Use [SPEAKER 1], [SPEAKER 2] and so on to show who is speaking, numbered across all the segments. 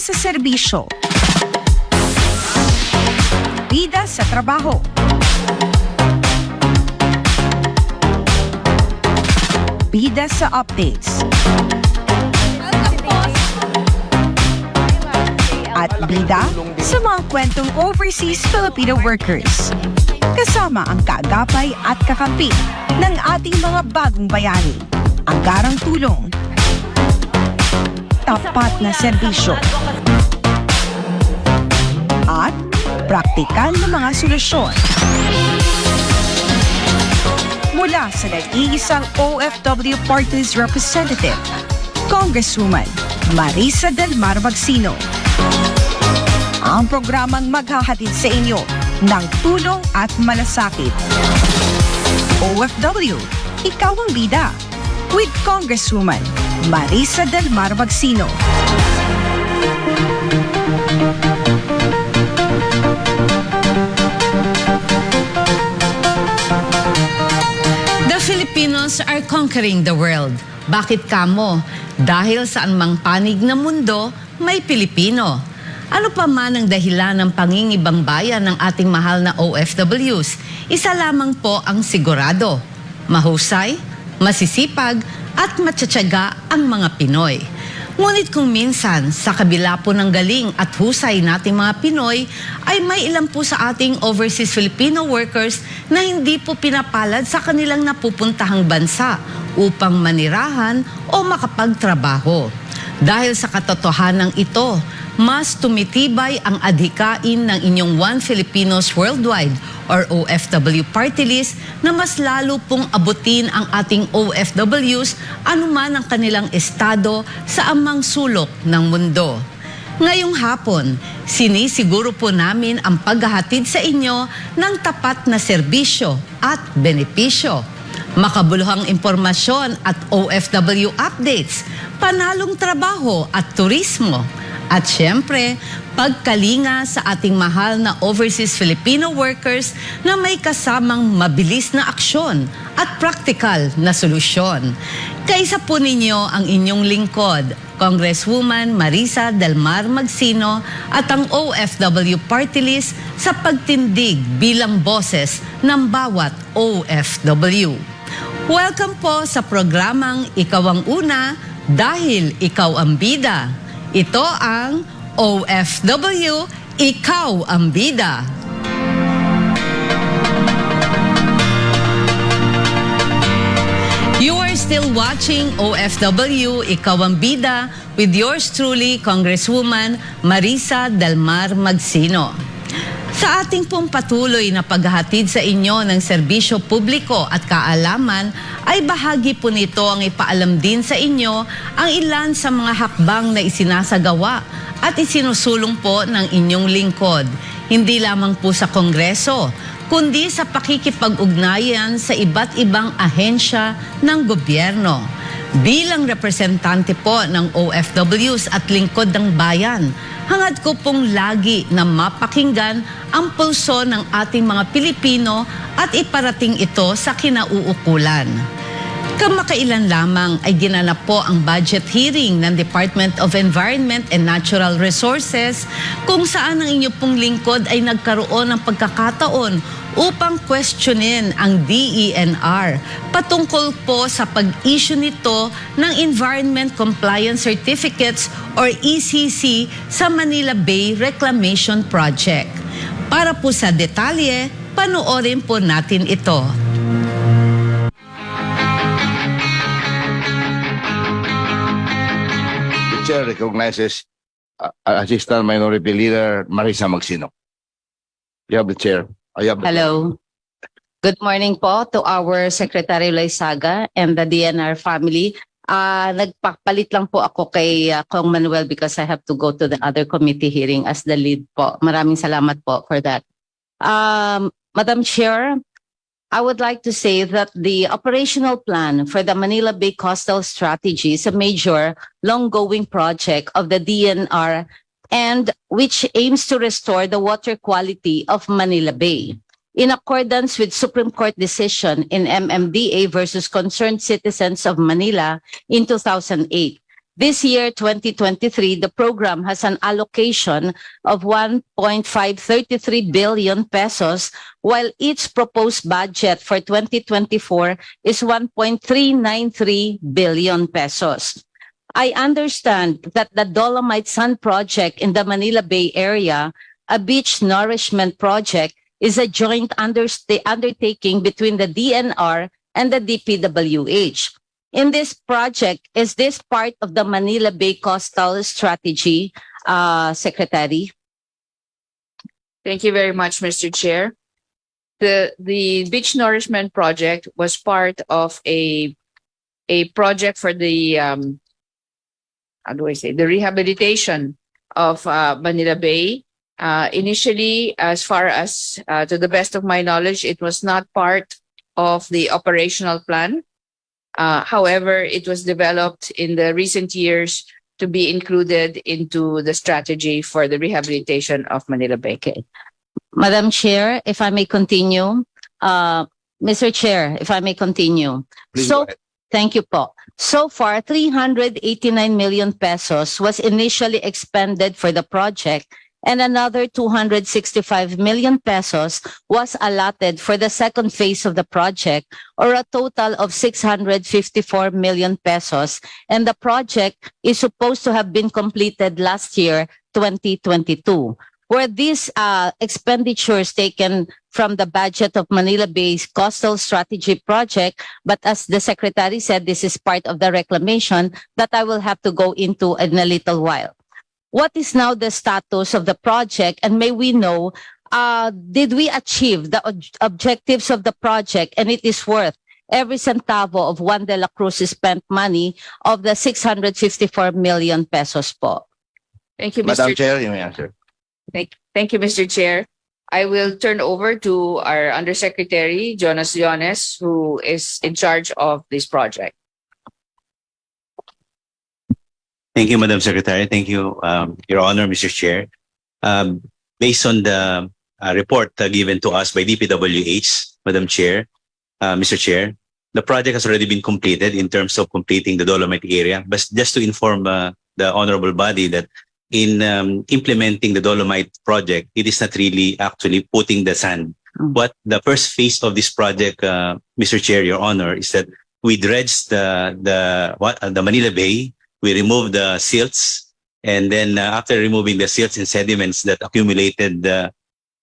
[SPEAKER 1] sa serbisyo. Bida sa trabaho. Bida sa updates. At bida sa mga kwentong overseas Filipino workers. Kasama ang kaagapay at kakampi ng ating mga bagong bayani. Ang garang tulong. Tapat na serbisyo. At praktikal na mga solusyon. Mula sa nag-iisang OFW Parties Representative, Congresswoman Marisa Del Mar Magsino. Ang programang maghahatid sa inyo ng tulong at malasakit. OFW, ikaw ang bida. With Congresswoman Marisa Del Mar Magsino.
[SPEAKER 2] The Filipinos are conquering the world. Bakit kamo? Dahil sa anumang panig na mundo, may Pilipino. Ano pa man ang dahilan ng pangingibang bayan ng ating mahal na OFWs, isa lamang po ang sigurado. Mahusay, masisipag, at matsatsaga ang mga Pinoy. Ngunit kung minsan, sa kabila po ng galing at husay nating mga Pinoy, ay may ilan po sa ating overseas Filipino workers na hindi po pinapalad sa kanilang napupuntahang bansa upang manirahan o makapagtrabaho. Dahil sa katotohanan ito, mas tumitibay ang adhikain ng inyong One Filipinos Worldwide or OFW Party List na mas lalo pong abutin ang ating OFWs anuman ang kanilang estado sa amang sulok ng mundo. Ngayong hapon, sinisiguro po namin ang paghahatid sa inyo ng tapat na serbisyo at benepisyo, makabuluhang impormasyon at OFW updates, panalong trabaho at turismo, at syempre, pagkalinga sa ating mahal na overseas Filipino workers na may kasamang mabilis na aksyon at praktikal na solusyon. Kaisa po ninyo ang inyong lingkod, Congresswoman Marisa Del Mar Magsino at ang OFW Party List sa pagtindig bilang boses ng bawat OFW. Welcome po sa programang Ikaw ang Una dahil Ikaw ang Bida. Ito ang OFW, Ikaw ang Bida. You are still watching OFW, Ikaw ang Bida with yours truly, Congresswoman Marisa Del Mar Magsino. Sa ating pong patuloy na paghahatid sa inyo ng serbisyo publiko at kaalaman, ay bahagi po nito ang ipaalam din sa inyo ang ilan sa mga hakbang na isinasagawa at isinusulong po ng inyong lingkod. Hindi lamang po sa Kongreso, kundi sa pakikipag-ugnayan sa iba't ibang ahensya ng gobyerno. Bilang representante po ng OFWs at lingkod ng bayan, hangad ko pong lagi na mapakinggan ang pulso ng ating mga Pilipino at iparating ito sa kinauukulan. Kamakailan lamang ay ginanap po ang budget hearing ng Department of Environment and Natural Resources kung saan ang inyo pong lingkod ay nagkaroon ng pagkakataon upang questionin ang DENR patungkol po sa pag-issue nito ng Environment Compliance Certificates or ECC sa Manila Bay Reclamation Project. Para po sa detalye, panoorin po natin ito.
[SPEAKER 3] The chair recognizes Assistant Minority Leader Marisa Magsino. You have the chair.
[SPEAKER 4] Hello. Good morning po to our Secretary Lysaga and the DNR family. Nagpapalit lang po ako kay Kong Manuel because I have to go to the other committee hearing as the lead po. Maraming salamat po for that. Madam Chair, I would like to say that the operational plan for the Manila Bay Coastal Strategy is a major long-going project of the DNR and which aims to restore the water quality of Manila Bay. In accordance with Supreme Court decision in MMDA versus Concerned Citizens of Manila in 2008, This year, 2023, the program has an allocation of 1.533 billion pesos, while its proposed budget for 2024 is 1.393 billion pesos. I understand that the Dolomite Sun project in the Manila Bay area, a beach nourishment project, is a joint undertaking between the DNR and the DPWH. In this project, is this part of the Manila Bay Coastal Strategy, Secretary?
[SPEAKER 5] Thank you very much, Mr. Chair. The beach nourishment project was part of a project for the the rehabilitation of Manila Bay. Initially, as far as to the best of my knowledge, it was not part of the operational plan. However, it was developed in the recent years to be included into the strategy for the rehabilitation of Manila Bay.
[SPEAKER 4] Okay. Madam Chair, if I may continue. Mr. Chair, if I may continue.
[SPEAKER 3] Please go
[SPEAKER 4] So,
[SPEAKER 3] ahead.
[SPEAKER 4] thank you po. So far, 389 million pesos was initially expended for the project, and another 265 million pesos was allotted for the second phase of the project, or a total of 654 million pesos. And the project is supposed to have been completed last year, 2022. Were these expenditures taken from the budget of Manila Bay's Coastal Strategy Project? But as the Secretary said, this is part of the reclamation that I will have to go into in a little while. What is now the status of the project, and may we know, did we achieve the objectives of the project, and it is worth every centavo of Juan de la Cruz's spent money of the 654 million pesos po?
[SPEAKER 5] Thank you,
[SPEAKER 3] Madam
[SPEAKER 5] Mr.
[SPEAKER 3] Chair, you may answer.
[SPEAKER 5] Thank you, Mr. Chair. I will turn over to our Undersecretary, Jonas Leones, who is in charge of this project.
[SPEAKER 6] Thank you, Madam Secretary. Thank you, Your Honor, Mr. Chair. Based on the report given to us by DPWH, Madam Chair, Mr. Chair, the project has already been completed in terms of completing the Dolomite area. But just to inform the honorable body that in implementing the Dolomite project, it is not really actually putting the sand. What the first phase of this project, Mr. Chair, Your Honor, is that we dredged the Manila Bay. We removed the silts, and then after removing the silts and sediments that accumulated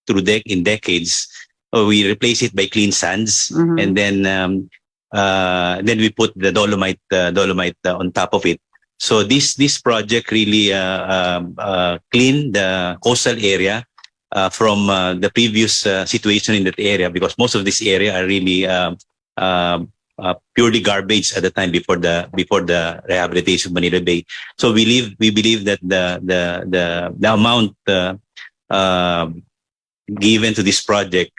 [SPEAKER 6] through decades, we replace it by clean sands, and then we put the Dolomite on top of it. So this project really cleaned the coastal area from the previous situation in that area, because most of this area are really purely garbage at the time before the rehabilitation of Manila Bay. So we believe that the amount given to this project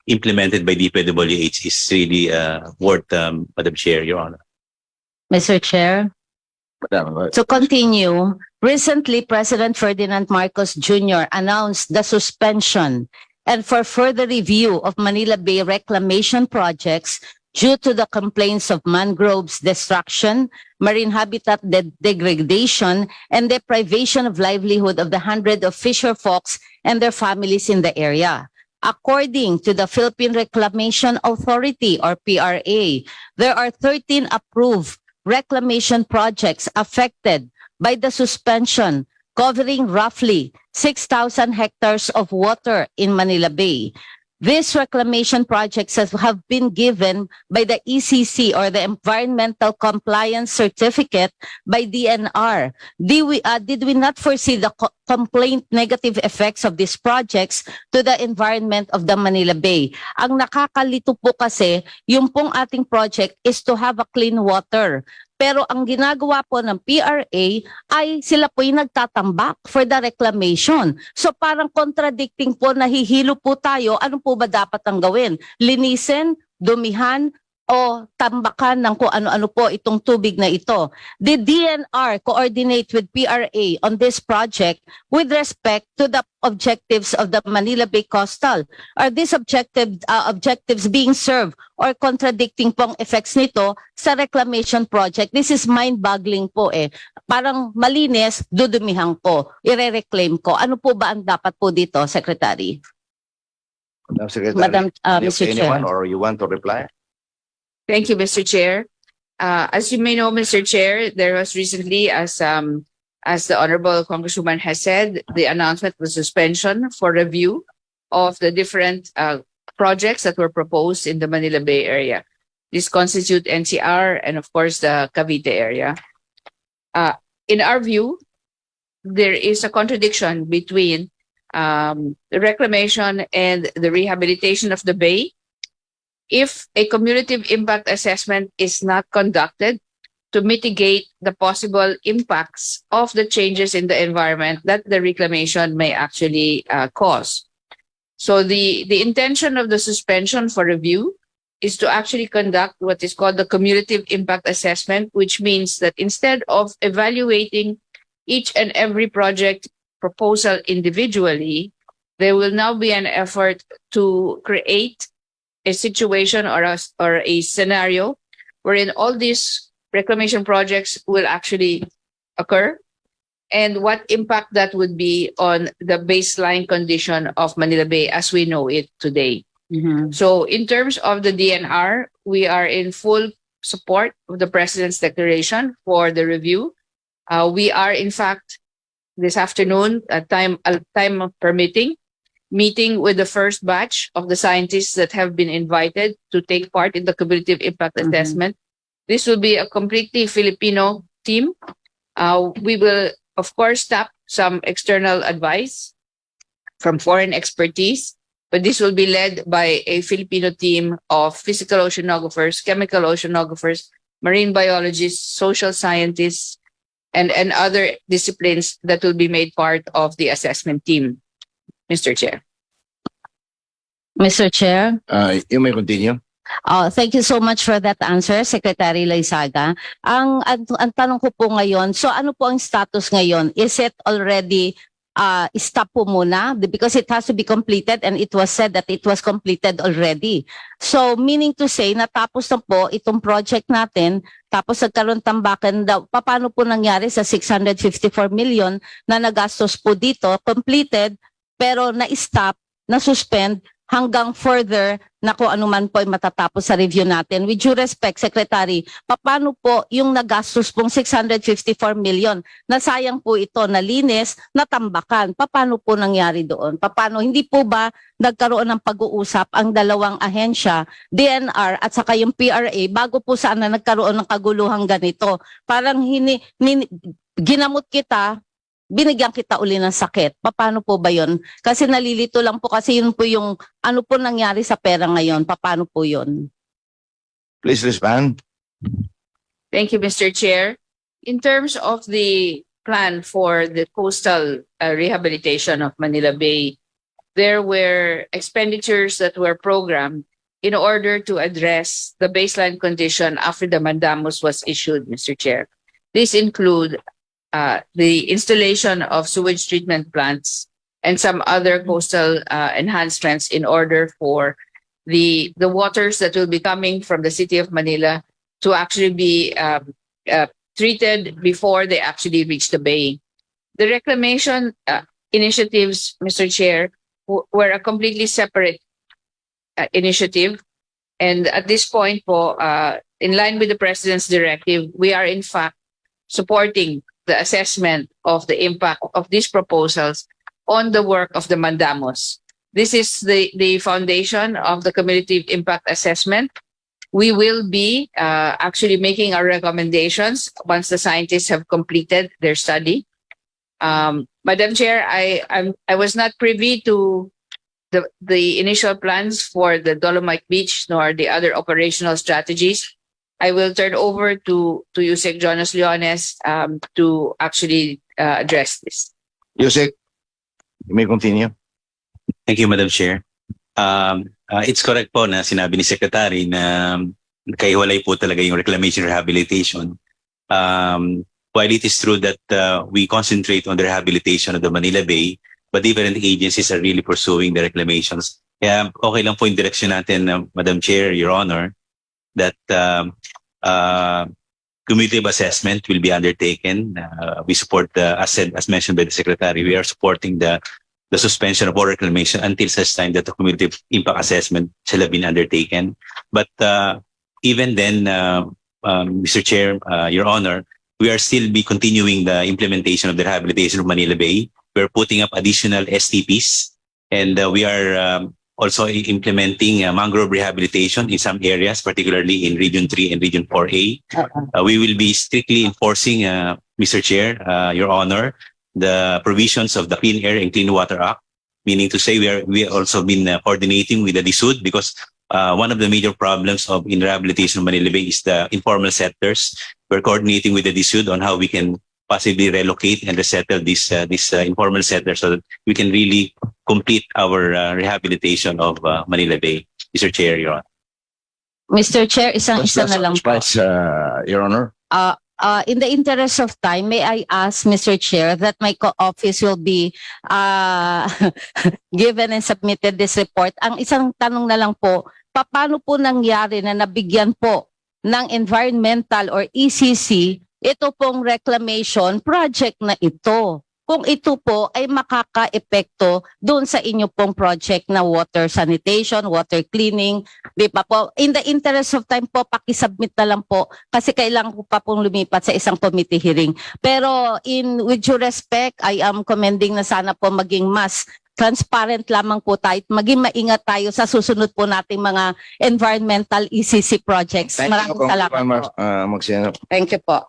[SPEAKER 6] implemented by DPWH is really worth, Madam Chair, Your Honor.
[SPEAKER 4] Mr. Chair,
[SPEAKER 3] Madam,
[SPEAKER 4] to continue, recently President Ferdinand Marcos Jr. announced the suspension and for further review of Manila Bay reclamation projects due to the complaints of mangroves destruction, marine habitat degradation, and deprivation of livelihood of the hundreds of fisher folks and their families in the area. According to the Philippine Reclamation Authority, or PRA, there are 13 approved reclamation projects affected by the suspension, covering roughly 6,000 hectares of water in Manila Bay. These reclamation projects have been given by the ECC, or the Environmental Compliance Certificate, by DNR. Did we not foresee the complaint negative effects of these projects to the environment of the Manila Bay? Ang nakakalito po kasi, yung pong ating project is to have a clean water. Pero ang ginagawa po ng PRA ay sila po yung nagtatambak for the reclamation. So parang contradicting po, nahihilo po tayo. Ano po ba dapat ang gawin? Linisin, dumihan, o tambakan ng kung ano-ano po itong tubig na ito. Did DNR coordinate with PRA on this project with respect to the objectives of the Manila Bay Coastal? Are these objectives being served or contradicting pong effects nito sa reclamation project? This is mind-boggling po eh. Parang malinis, dudumihan ko, ire-reclaim ko. Ano po ba ang dapat po dito, Secretary?
[SPEAKER 3] Madam Secretary,
[SPEAKER 4] Madam,
[SPEAKER 3] do you
[SPEAKER 4] Mr.
[SPEAKER 3] have
[SPEAKER 4] Chair.
[SPEAKER 3] anyone or you want to reply?
[SPEAKER 5] Thank you, Mr. Chair. As you may know, Mr. Chair, there was recently, as the Honorable Congresswoman has said, the announcement was suspension for review of the different projects that were proposed in the Manila Bay area. This constitute NCR and, of course, the Cavite area. In our view, there is a contradiction between the reclamation and the rehabilitation of the bay. If a cumulative impact assessment is not conducted to mitigate the possible impacts of the changes in the environment that the reclamation may actually cause. So the intention of the suspension for review is to actually conduct what is called the cumulative impact assessment, which means that instead of evaluating each and every project proposal individually, there will now be an effort to create a situation or a scenario wherein all these reclamation projects will actually occur and what impact that would be on the baseline condition of Manila Bay as we know it today. So in terms of the DNR, we are in full support of the President's declaration for the review. We are, in fact, this afternoon, time permitting, meeting with the first batch of the scientists that have been invited to take part in the cumulative impact assessment. This will be a completely Filipino team. We will, of course, tap some external advice from foreign expertise, but this will be led by a Filipino team of physical oceanographers, chemical oceanographers, marine biologists, social scientists, and other disciplines that will be made part of the assessment team. Mr. Chair.
[SPEAKER 4] Mr. Chair.
[SPEAKER 3] You may continue.
[SPEAKER 4] Thank you so much for that answer, Secretary Laisaga. Ang tanong ko po ngayon, so ano po ang status ngayon? Is it already stop po muna? Because it has to be completed and it was said that it was completed already. So meaning to say, natapos na po itong project natin, tapos nagkaroon tambakan daw. Paano po nangyari sa 654 million na nagastos po dito, completed, pero na-stop, na-suspend, hanggang further na kung ano man po ay matatapos sa review natin. With due respect, Secretary, paano po yung nagastos pong 654 million? Nasayang po ito, nalinis, natambakan. Paano po nangyari doon? Paano? Hindi po ba nagkaroon ng pag-uusap ang dalawang ahensya, DNR at saka yung PRA, bago po saan na nagkaroon ng kaguluhang ganito? Parang ginamot kita, binigyan kita uli ng sakit. Paano po ba yun? Kasi nalilito lang po kasi yun po yung ano po nangyari sa pera ngayon. Paano po yun?
[SPEAKER 3] Please respond.
[SPEAKER 5] Thank you, Mr. Chair. In terms of the plan for the coastal rehabilitation of Manila Bay, there were expenditures that were programmed in order to address the baseline condition after the mandamus was issued, Mr. Chair. These include the installation of sewage treatment plants and some other coastal enhancements in order for the waters that will be coming from the city of Manila to actually be treated before they actually reach the bay. The reclamation initiatives, Mr. Chair, were a completely separate initiative. And at this point, in line with the President's directive, we are in fact supporting the assessment of the impact of these proposals on the work of the mandamus. This is the foundation of the cumulative impact assessment. We will be actually making our recommendations once the scientists have completed their study. Madam Chair, I was not privy to the initial plans for the Dolomite Beach nor the other operational strategies. I will turn over to Yusek Jonas Leones to actually address this.
[SPEAKER 3] Yusek, you may continue.
[SPEAKER 6] Thank you, Madam Chair. It's correct po na sinabi ni Secretary na Kaiwalay po talaga yung reclamation rehabilitation. While it is true that we concentrate on the rehabilitation of the Manila Bay, but different agencies are really pursuing the reclamations. Kaya okay lang po yung direction natin, Madam Chair, Your Honor, that cumulative assessment will be undertaken. We support, as mentioned by the Secretary, we are supporting the suspension of all reclamation until such time that the cumulative impact assessment shall have been undertaken. But even then, Mr. Chair, Your Honor, we are still be continuing the implementation of the rehabilitation of Manila Bay. We're putting up additional STPs, and we are also implementing mangrove rehabilitation in some areas, particularly in Region 3 and Region 4A. We will be strictly enforcing, Mr. Chair, Your Honor, the provisions of the Clean Air and Clean Water Act, meaning to say we have also been coordinating with the DSUD, because one of the major problems in rehabilitation of Manila Bay is the informal settlers. We're coordinating with the DSUD on how we can possibly relocate and resettle these informal settlers so that we can really complete our rehabilitation of Manila Bay. Mr. Chair, Your Honor.
[SPEAKER 4] Mr. Chair, isa na lang po.
[SPEAKER 3] Your Honor.
[SPEAKER 4] In the interest of time, may I ask, Mr. Chair, that my co-office will be given and submitted this report. Ang isang tanong na lang po, paano po nangyari na nabigyan po ng environmental or ECC ito pong reclamation project na ito? Kung ito po ay makaka-epekto doon sa inyo pong project na water sanitation, water cleaning, di ba po? In the interest of time po, pakisubmit na lang po kasi kailangan ko pa pong lumipat sa isang committee hearing. Pero with due respect, I am commending na sana po maging mas transparent lamang po tayo at maging maingat tayo sa susunod po nating mga environmental ECC projects. Maraming salamat po. Thank you po.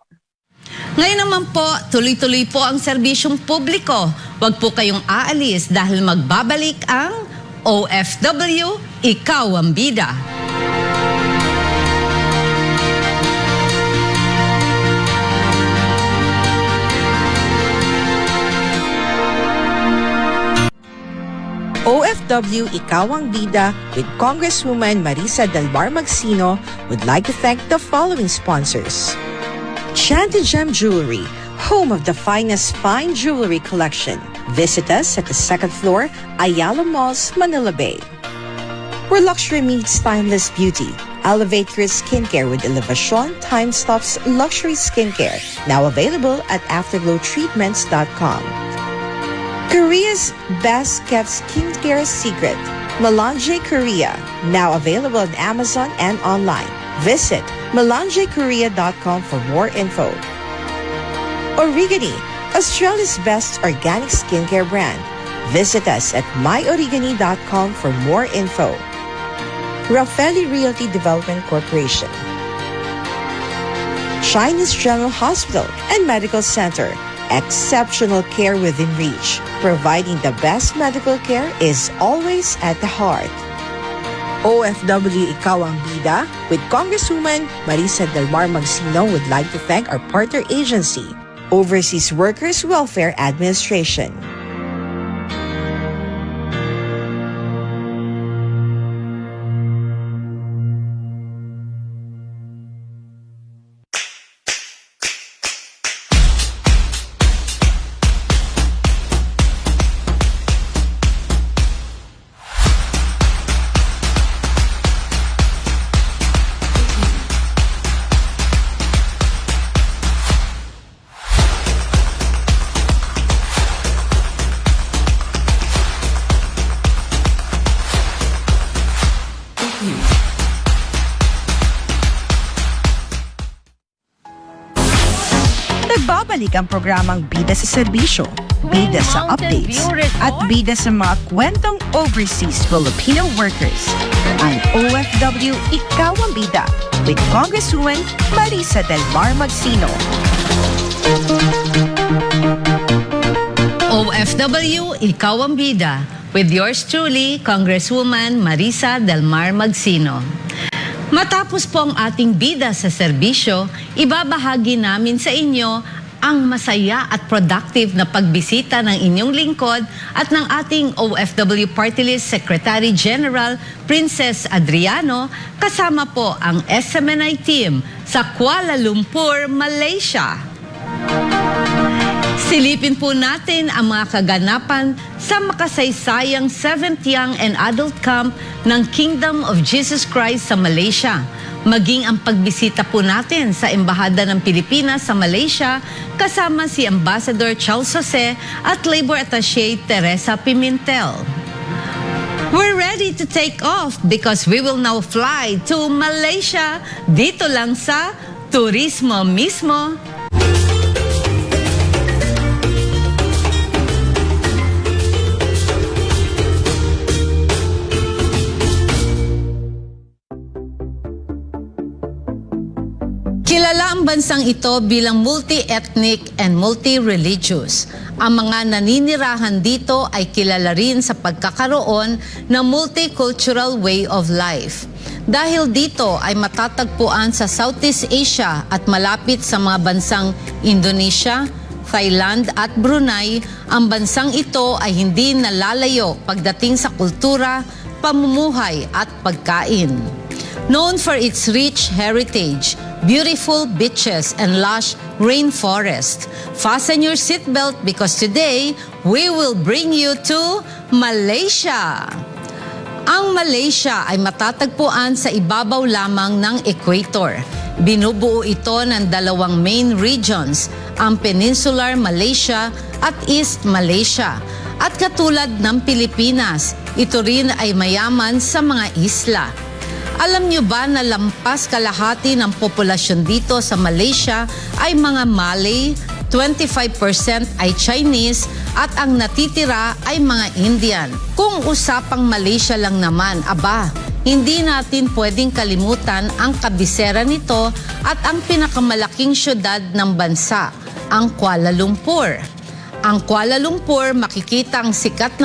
[SPEAKER 2] Ngayon naman po, tuloy-tuloy po ang serbisyong publiko. Huwag po kayong aalis dahil magbabalik ang OFW, Ikaw ang Bida.
[SPEAKER 1] OFW Ikaw ang Bida with Congresswoman Marisa Del Mar Magsino would like to thank the following sponsors. Chanted Gem Jewelry, home of the finest fine jewelry collection. Visit us at the second floor, Ayala Malls, Manila Bay. Where luxury meets timeless beauty. Elevate your skincare with Elevation Time Stops Luxury Skincare, now available at afterglowtreatments.com. Korea's best kept skincare secret, Melange Korea, now available on Amazon and online. Visit melangekorea.com for more info. Origani, Australia's best organic skincare brand. Visit us at myorigani.com for more info. Raffaelli Realty Development Corporation. Chinese General Hospital and Medical Center. Exceptional care within reach. Providing the best medical care is always at the heart. OFW Ikaw ang Bida with Congresswoman Marisa Del Mar Magsino would like to thank our partner agency, Overseas Workers Welfare Administration. Nagbabalik ang programang Bida sa Serbisyo, Bida sa Updates, at Bida sa mga kwentong overseas Filipino workers. Ang OFW Ikaw ang Bida with Congresswoman Marisa Del Mar Magsino.
[SPEAKER 2] OFW, Ikaw ang Bida with yours truly, Congresswoman Marisa Del Mar Magsino. Matapos po ang ating bida sa serbisyo, ibabahagi namin sa inyo ang masaya at productive na pagbisita ng inyong lingkod at ng ating OFW Party List Secretary General Princess Adriano kasama po ang SMNI team sa Kuala Lumpur, Malaysia. Silipin po natin ang mga kaganapan sa makasaysayang 7th Young and Adult Camp ng Kingdom of Jesus Christ sa Malaysia. Maging ang pagbisita po natin sa Embahada ng Pilipinas sa Malaysia kasama si Ambassador Charles Jose at Labor Attaché Teresa Pimentel. We're ready to take off because we will now fly to Malaysia dito lang sa Turismo Mismo. Kilala ang bansang ito bilang multi-ethnic and multi-religious. Ang mga naninirahan dito ay kilala rin sa pagkakaroon ng multicultural way of life. Dahil dito ay matatagpuan sa Southeast Asia at malapit sa mga bansang Indonesia, Thailand at Brunei, ang bansang ito ay hindi nalalayo pagdating sa kultura, pamumuhay at pagkain. Known for its rich heritage, beautiful beaches and lush rainforest. Fasten your seatbelt because today we will bring you to Malaysia. Ang Malaysia ay matatagpuan sa ibabaw lamang ng equator. Binubuo ito ng dalawang main regions, ang Peninsular Malaysia at East Malaysia. At katulad ng Pilipinas, ito rin ay mayaman sa mga isla. Alam niyo ba na lampas kalahati ng populasyon dito sa Malaysia ay mga Malay, 25% ay Chinese at ang natitira ay mga Indian. Kung usapang Malaysia lang naman, aba, hindi natin pwedeng kalimutan ang kabisera nito at ang pinakamalaking syudad ng bansa, ang Kuala Lumpur. Ang Kuala Lumpur makikita ang sikat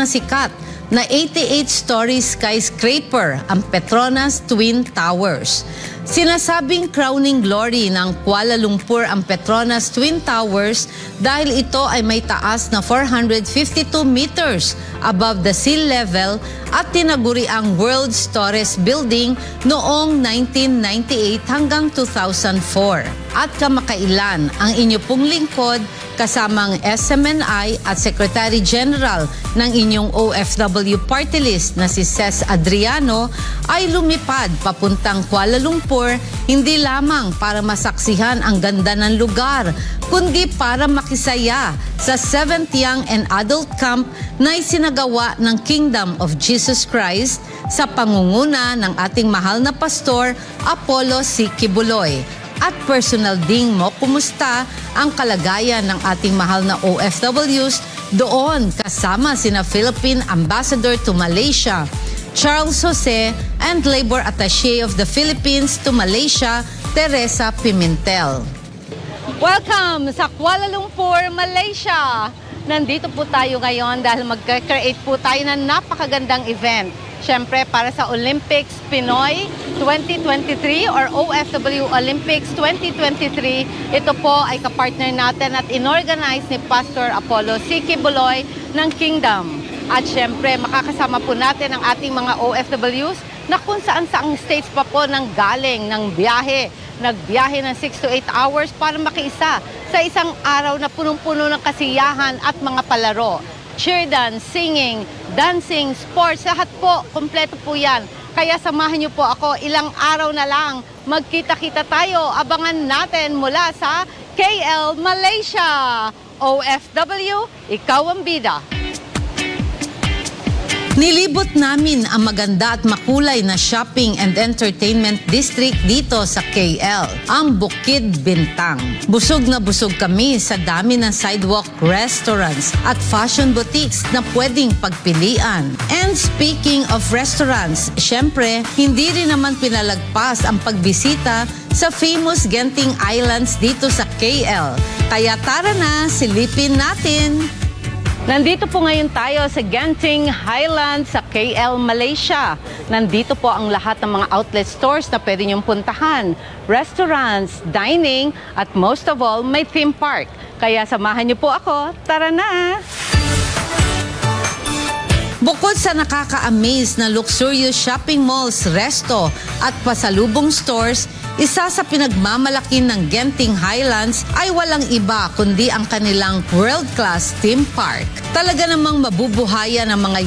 [SPEAKER 2] na 88-story skyscraper, ang Petronas Twin Towers. Sinasabing crowning glory ng Kuala Lumpur ang Petronas Twin Towers dahil ito ay may taas na 452 meters above the sea level at tinaguri ang world's tallest building noong 1998 hanggang 2004. At kamakailan, ang inyo pong lingkod kasamang SMNI at Secretary General ng inyong OFW Party List na si Ces Adriano ay lumipad papuntang Kuala Lumpur hindi lamang para masaksihan ang ganda ng lugar, kundi para makisaya sa 7th Young and Adult Camp na isinagawa ng Kingdom of Jesus Christ sa pangunguna ng ating mahal na pastor Apollo C. Kibuloy. At personal ding mo, kumusta ang kalagayan ng ating mahal na OFWs doon kasama sina Philippine Ambassador to Malaysia, Charles Jose, and Labor Attaché of the Philippines to Malaysia, Teresa Pimentel. Welcome sa Kuala Lumpur, Malaysia! Nandito po tayo ngayon dahil mag-create po tayo ng napakagandang event. Siyempre, para sa Olympics Pinoy 2023 or OFW Olympics 2023, ito po ay kapartner natin at inorganize ni Pastor Apollo C. Kibuloy ng Kingdom. At siyempre, makakasama po natin ang ating mga OFWs na kung saan-saang states pa po nang galing ng biyahe. Nagbiyahe ng 6 to 8 hours para makiisa sa isang araw na punong-puno ng kasiyahan at mga palaro. Cheer dance, singing, dancing, sports, lahat po, kompleto po yan. Kaya samahan niyo po ako, ilang araw na lang, magkita-kita tayo, abangan natin mula sa KL, Malaysia. OFW, ikaw ang bida. Nilibot namin ang maganda at makulay na shopping and entertainment district dito sa KL, ang Bukid Bintang. Busog na busog kami sa dami ng sidewalk restaurants at fashion boutiques na pwedeng pagpilian. And speaking of restaurants, syempre, hindi rin naman pinalagpas ang pagbisita sa famous Genting Islands dito sa KL. Kaya tara na, silipin natin! Nandito po ngayon tayo sa Genting Highlands sa KL, Malaysia. Nandito po ang lahat ng mga outlet stores na pwede niyong puntahan, restaurants, dining, at most of all, may theme park.
[SPEAKER 4] Kaya samahan niyo po ako. Tara na!
[SPEAKER 2] Bukod sa nakaka-amaze na luxurious shopping malls, resto at pasalubong stores, isa sa pinagmamalaki ng Genting Highlands ay walang iba kundi ang kanilang world-class theme park. Talaga namang mabubuhayan ang mga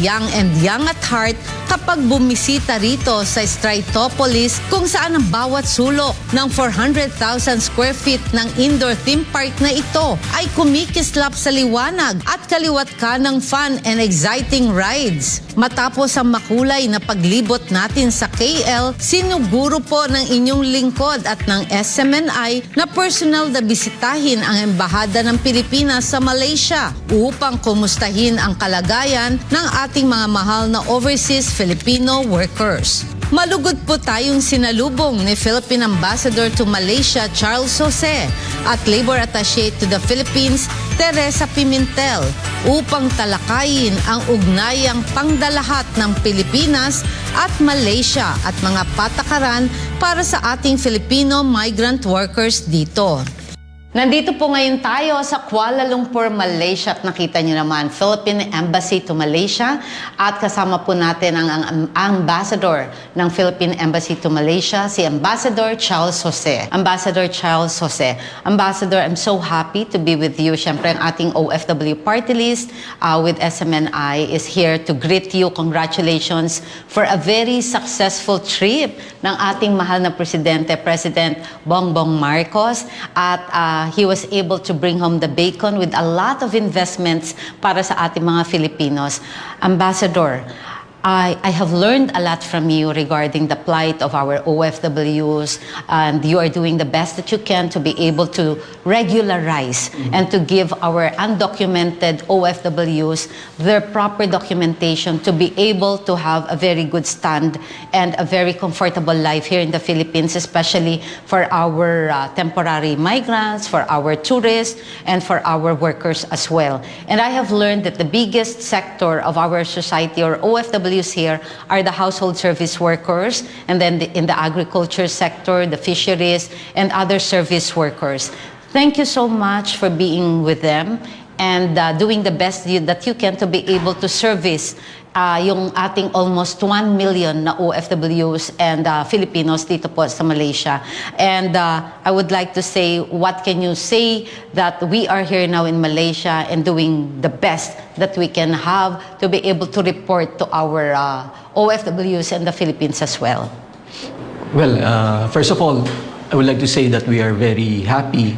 [SPEAKER 2] young at heart kapag bumisita rito sa Stratopolis kung saan ang bawat sulok ng 400,000 square feet ng indoor theme park na ito ay kumikislap sa liwanag at kaliwat ka ng fun and exciting rides. Matapos ang makulay na paglibot natin sa KL, sinuguro po ng inyong lingkod at ng SMNI na personal na bisitahin ang Embahada ng Pilipinas sa Malaysia upang kumustahin ang kalagayan ng ating mga mahal na overseas Filipino workers. Malugod po tayong sinalubong ni Philippine Ambassador to Malaysia Charles Jose at Labor Attaché to the Philippines Teresa Pimentel upang talakayin ang ugnayang pangdalahat ng Pilipinas at Malaysia at mga patakaran para sa ating Filipino migrant workers dito. Nandito po ngayon tayo sa Kuala Lumpur, Malaysia at nakita niyo naman Philippine Embassy to Malaysia at kasama po natin ang ambassador ng Philippine Embassy to Malaysia, si Ambassador Charles Jose. Ambassador Charles Jose. Ambassador, I'm so happy to be with you. Siyempre, ang ating OFW party list with SMNI is here to greet you. Congratulations for a very successful trip ng ating mahal na Presidente, President Bongbong Marcos at he was able to bring home the bacon with a lot of investments para sa ating mga Filipinos. Ambassador, I have learned a lot from you regarding the plight of our OFWs, and you are doing the best that you can to be able to regularize and to give our undocumented OFWs their proper documentation to be able to have a very good stand and a very comfortable life here in the Philippines, especially for our temporary migrants, for our tourists, and for our workers as well. And I have learned that the biggest sector of our society or OFWs here are the household service workers, and then in the agriculture sector, the fisheries, and other service workers. Thank you so much for being with them and doing the best that you can to be able to service yung ating almost 1 million na OFWs and Filipinos dito po sa Malaysia. And I would like to say, what can you say that we are here now in Malaysia and doing the best that we can have to be able to report to our OFWs and the Philippines as well?
[SPEAKER 7] Well, first of all, I would like to say that we are very happy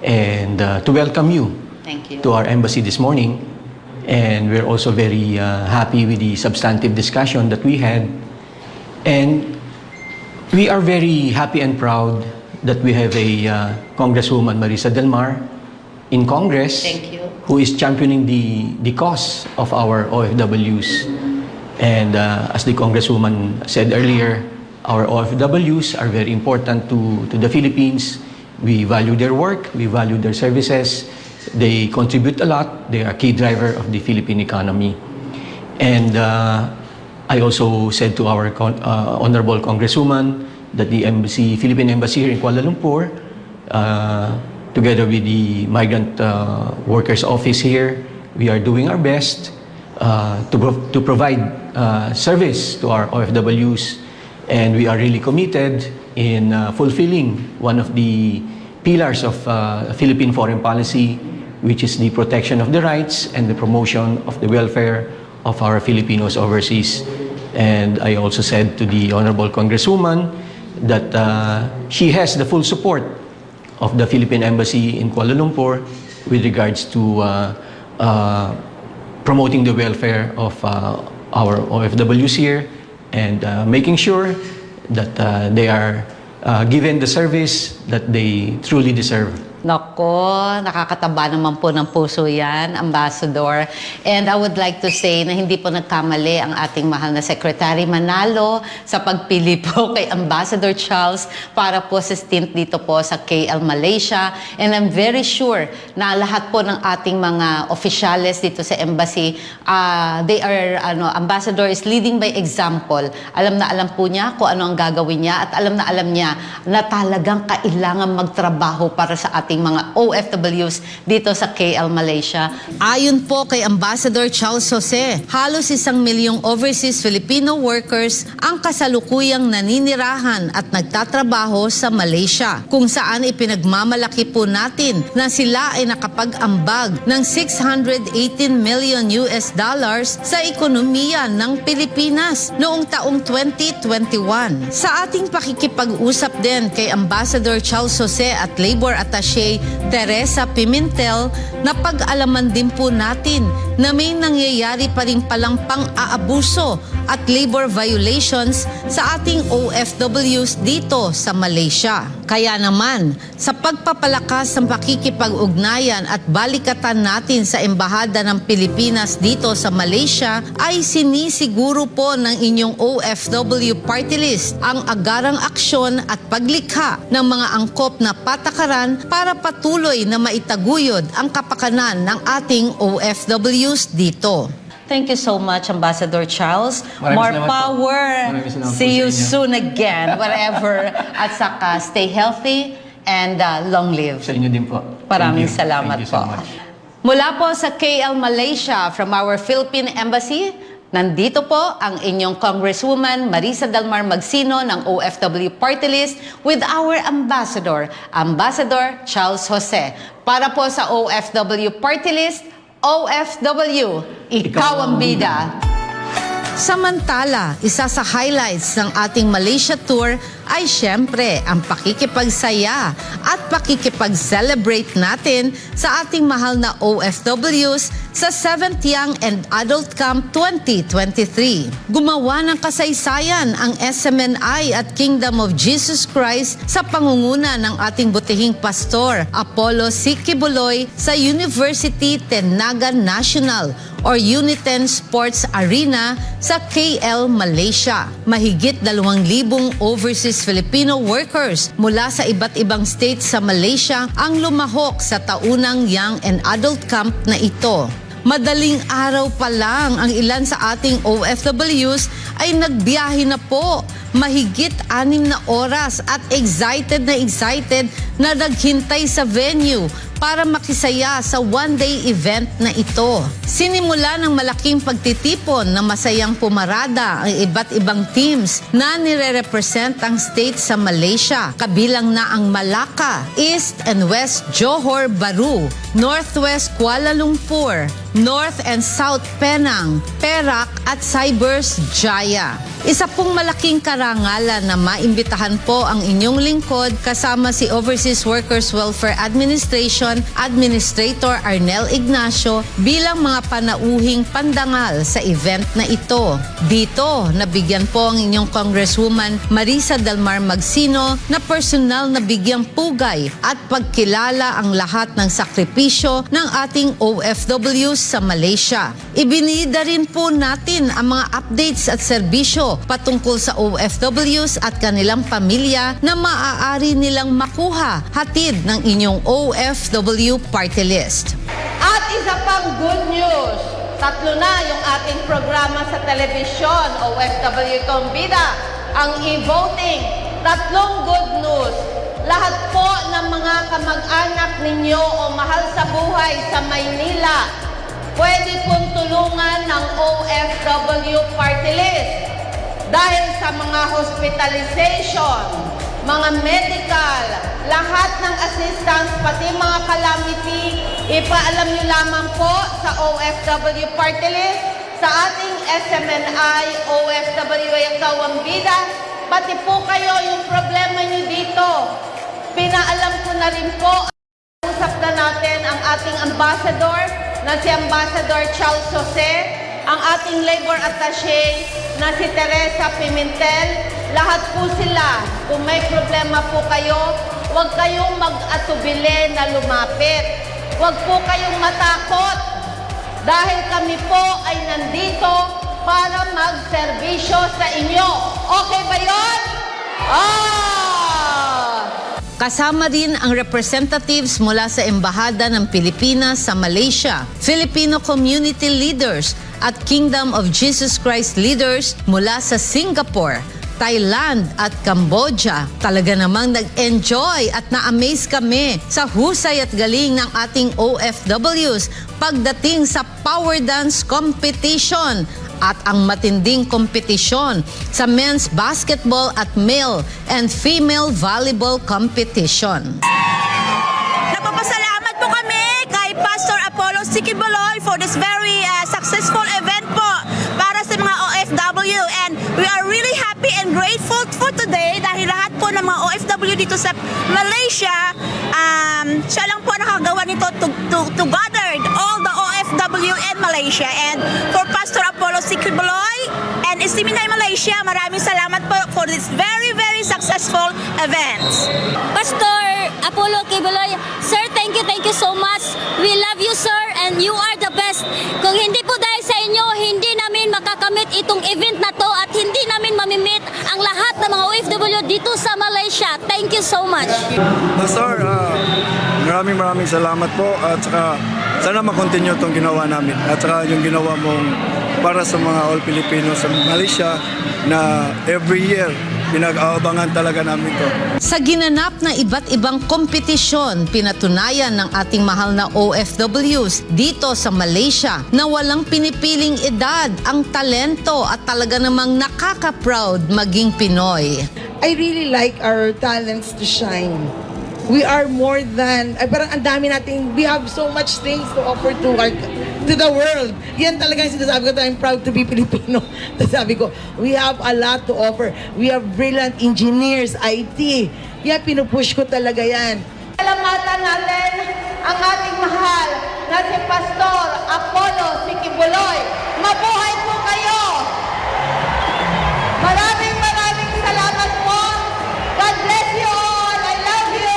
[SPEAKER 7] and to welcome you
[SPEAKER 2] Thank you.
[SPEAKER 7] to our embassy this morning. And we're also very happy with the substantive discussion that we had. And we are very happy and proud that we have a Congresswoman Marisa Del Mar in Congress.
[SPEAKER 2] Thank you.
[SPEAKER 7] Who is championing the cause of our OFWs. And as the Congresswoman said earlier, our OFWs are very important to the Philippines. We value their work, we value their services. They contribute a lot. They are a key driver of the Philippine economy. And I also said to our Honorable Congresswoman that the Philippine Embassy here in Kuala Lumpur, together with the Migrant Workers Office here, we are doing our best to provide service to our OFWs. And we are really committed in fulfilling one of the pillars of Philippine foreign policy, which is the protection of the rights and the promotion of the welfare of our Filipinos overseas. And I also said to the Honorable Congresswoman that she has the full support of the Philippine Embassy in Kuala Lumpur with regards to promoting the welfare of our OFWs here and making sure that they are given the service that they truly deserve.
[SPEAKER 2] Nako, nakakataba naman po ng puso yan, Ambassador. And I would like to say na hindi po nagkamali ang ating mahal na Secretary Manalo sa pagpili po kay Ambassador Charles para po sa stint dito po sa KL Malaysia. And I'm very sure na lahat po ng ating mga oficiales dito sa embassy, Ambassador is leading by example. Alam na alam po niya kung ano ang gagawin niya at alam na alam niya na talagang kailangan magtrabaho para sa ating ating mga OFWs dito sa KL Malaysia. Ayon po kay Ambassador Charles Jose, halos 1 milyong overseas Filipino workers ang kasalukuyang naninirahan at nagtatrabaho sa Malaysia, kung saan ipinagmamalaki po natin na sila ay nakapag-ambag ng $618 million sa ekonomiya ng Pilipinas noong taong 2021. Sa ating pakikipag-usap din kay Ambassador Charles Jose at Labor Attaché Teresa Pimentel, napag-alaman din po natin na may nangyayari pa rin palang pang-aabuso at labor violations sa ating OFWs dito sa Malaysia. Kaya naman, sa pagpapalakas ng pakikipag-ugnayan at balikatan natin sa Embahada ng Pilipinas dito sa Malaysia, ay sinisiguro po ng inyong OFW party list ang agarang aksyon at paglikha ng mga angkop na patakaran para patuloy na maitaguyod ang kapakanan ng ating OFWs dito. Thank you so much, Ambassador Charles.
[SPEAKER 7] Maraming
[SPEAKER 2] More
[SPEAKER 7] salamat po.
[SPEAKER 2] power.
[SPEAKER 7] Maraming salamat po
[SPEAKER 2] See
[SPEAKER 7] sa
[SPEAKER 2] you
[SPEAKER 7] inyo.
[SPEAKER 2] soon again, wherever. At saka, stay healthy and long live.
[SPEAKER 7] Sa inyo din po.
[SPEAKER 2] Maraming
[SPEAKER 7] Thank you.
[SPEAKER 2] salamat
[SPEAKER 7] Thank you so
[SPEAKER 2] po.
[SPEAKER 7] much.
[SPEAKER 2] Mula po sa KL Malaysia, from our Philippine Embassy, nandito po ang inyong Congresswoman Marisa Dalmar Magsino ng OFW Party List with our Ambassador, Ambassador Charles Jose. Para po sa OFW Party List, OFW, ikaw ang bida. Samantala, isa sa highlights ng ating Malaysia tour ay syempre ang pakikipagsaya at pakikipag-celebrate natin sa ating mahal na OFWs sa 7th Young and Adult Camp 2023. Gumawa ng kasaysayan ang SMNI at Kingdom of Jesus Christ sa pangunguna ng ating butihing pastor, Apollo C. Kibuloy sa University Tenaga National or Uniten Sports Arena sa KL, Malaysia. Mahigit 2,000 overseas Filipino workers mula sa iba't ibang states sa Malaysia ang lumahok sa taunang Young and Adult Camp na ito. Madaling araw pa lang ang ilan sa ating OFWs ay nagbiyahe na po. Mahigit 6 na oras at excited na naghintay sa venue para makisaya sa one-day event na ito. Sinimula ng malaking pagtitipon na masayang pumarada ang iba't ibang teams na nire-represent ang state sa Malaysia. Kabilang na ang Malacca, East and West Johor Bahru, Northwest Kuala Lumpur, North and South Penang, Perak at Cybers Jaya. Isa pong malaking karangalan na maimbitahan po ang inyong lingkod kasama si Overseas Workers Welfare Administration Administrator Arnel Ignacio bilang mga panauhing pandangal sa event na ito. Dito, nabigyan po ang inyong Congresswoman Marisa Dalmar Magsino na personal na bigyang pugay at pagkilala ang lahat ng sakripisyo ng ating OFWs sa Malaysia. Ibinida rin po natin ang mga updates at serbisyo patungkol sa OFWs at kanilang pamilya na maaari nilang makuha hatid ng inyong OFW party list. At isa pang good news, 3 na yung ating programa sa telebisyon, OFW Kombida, ang e-voting. 3 good news. Lahat po ng mga kamag-anak ninyo o mahal sa buhay sa Maynila, pwede pong tulungan ng OFW party list. Dahil sa mga hospitalization, mga medical, lahat ng assistance, pati mga calamity, ipaalam nyo lamang po sa OFW party list, sa ating SMNI, OFW Ikaw ang Bida, pati po kayo yung problema nyo dito. Pinaalam ko na rin po, usap na natin ang ating ambassador, na si Ambassador Charles Jose, ang ating labor attaché na si Teresa Pimentel. Lahat po sila, kung may problema po kayo, huwag kayong mag-atubili na lumapit. Huwag po kayong matakot dahil kami po ay nandito para magserbisyo sa inyo. Okay ba yun? Kasama rin ang representatives mula sa Embahada ng Pilipinas sa Malaysia, Filipino community leaders at Kingdom of Jesus Christ leaders mula sa Singapore, Thailand at Cambodia. Talaga namang nag-enjoy at na-amaze kami sa husay at galing ng ating OFWs pagdating sa power dance competition at ang matinding kompetisyon sa men's basketball at male and female volleyball competition.
[SPEAKER 8] Nagpapasalamat po kami kay Pastor Apollo Sikiboloy for this very successful event po para sa mga OFW, and we are really happy and grateful for today dahil lahat po ng mga OFW dito sa Malaysia, siya lang po nakagawa nito to gather all the OFW in Malaysia. And for Pastor Apollo Sikiboloy and Isiminay Malaysia, maraming salamat po for this very, very successful event.
[SPEAKER 9] Pastor Apollo Kibuloy, sir, thank you so much. We love you, sir, and you are the best. Kung hindi po dahil sa inyo, hindi namin makakamit itong event na to at hindi namin mamimit ang lahat ng mga OFW dito sa Malaysia. Thank you so much.
[SPEAKER 10] Pastor, maraming salamat po at saka sana makontinue itong ginawa namin at saka yung ginawa mong para sa mga all Filipinos sa Malaysia na every year pinag-aabangan talaga namin to.
[SPEAKER 2] Sa ginanap na iba't ibang kompetisyon, pinatunayan ng ating mahal na OFWs dito sa Malaysia na walang pinipiling edad ang talento at talaga namang nakaka-proud maging Pinoy.
[SPEAKER 11] I really like our talents to shine. We are more than, parang ang dami nating, we have so much things to offer to the world. Yan talaga yung sinasabi ko, I'm proud to be Filipino. Sabi ko, we have a lot to offer. We have brilliant engineers, IT. Yan, pinupush ko talaga yan.
[SPEAKER 8] Salamatan natin ang ating mahal na si Pastor Apollo Sikiboloy. Mabuhay po kayo! Maraming salamat po. God bless you all. I love you.